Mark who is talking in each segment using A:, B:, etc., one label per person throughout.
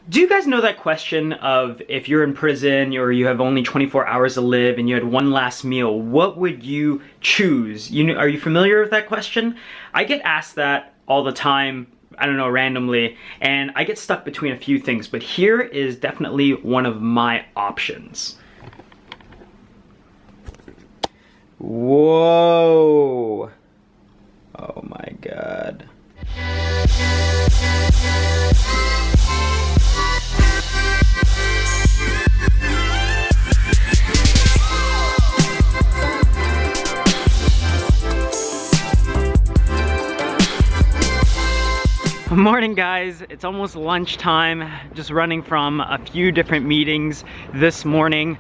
A: Do you guys know that question of if you're in prison or you have only 24 hours to live and you had one last meal, what would you choose? Are you familiar with that question? I get asked that all the time, I don't know, randomly, and I get stuck between a few things, but here is definitely one of my options. Whoa. Oh my God. Good morning, guys. It's almost lunchtime, just running from a few different meetings this morning.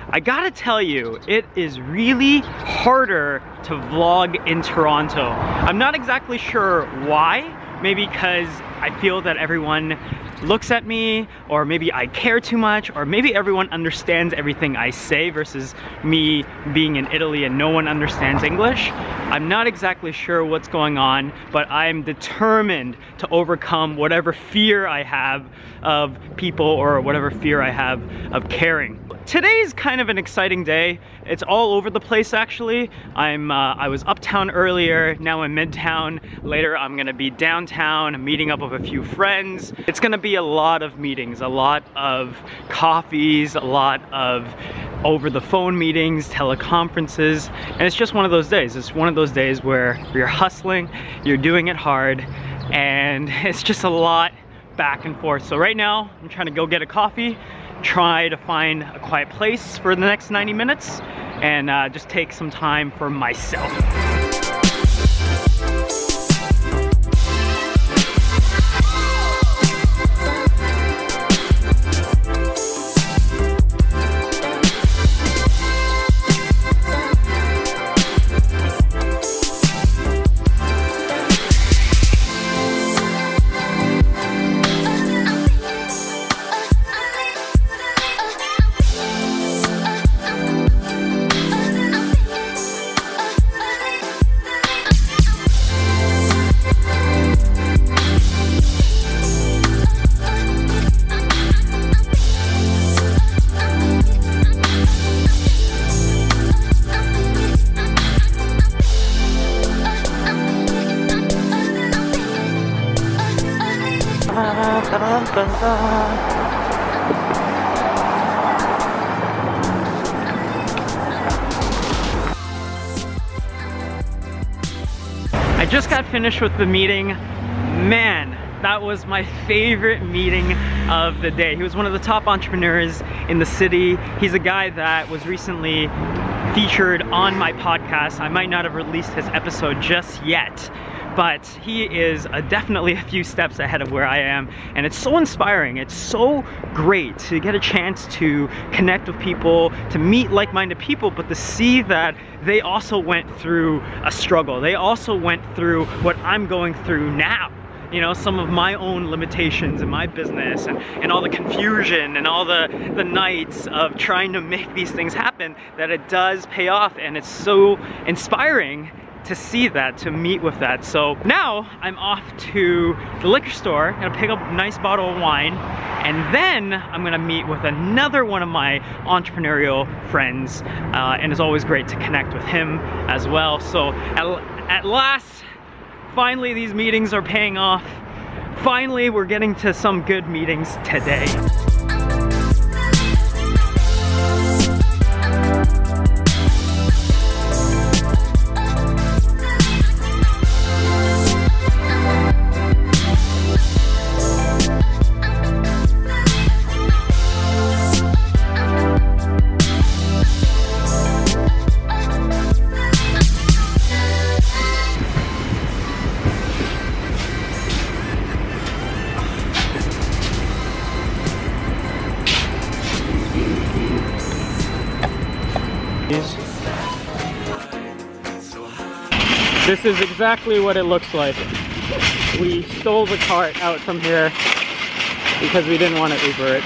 A: I gotta tell you, it is really harder to vlog in Toronto. I'm not exactly sure why. Maybe because I feel that everyone looks at me, or maybe I care too much, or maybe everyone understands everything I say versus me being in Italy and no one understands English. I'm not exactly sure what's going on, but I'm determined to overcome whatever fear I have of people or whatever fear I have of caring. Today's kind of an exciting day. It's all over the place, actually. I was uptown earlier, now I'm midtown. Later I'm gonna be downtown, meeting up with a few friends. It's gonna be a lot of meetings, a lot of coffees, a lot of over the phone meetings, teleconferences, and it's just one of those days. It's one of those days where you're hustling, you're doing it hard, and it's just a lot back and forth. So right now, I'm trying to go get a coffee, try to find a quiet place for the next 90 minutes, and just take some time for myself. I just got finished with the meeting. Man, that was my favorite meeting of the day. He was one of the top entrepreneurs in the city. He's a guy that was recently featured on my podcast. I might not have released his episode just yet, but he is definitely a few steps ahead of where I am, and it's so inspiring. It's so great to get a chance to connect with people, to meet like-minded people, but to see that they also went through a struggle. They also went through what I'm going through now. You know, some of my own limitations in my business and all the confusion and all the nights of trying to make these things happen, that it does pay off, and it's so inspiring to see that, to meet with that. So now I'm off to the liquor store, gonna pick up a nice bottle of wine, and then I'm gonna meet with another one of my entrepreneurial friends, and it's always great to connect with him as well. So at last, finally these meetings are paying off. Finally, we're getting to some good meetings today. This is exactly what it looks like. We stole the cart out from here because we didn't want to Uber it.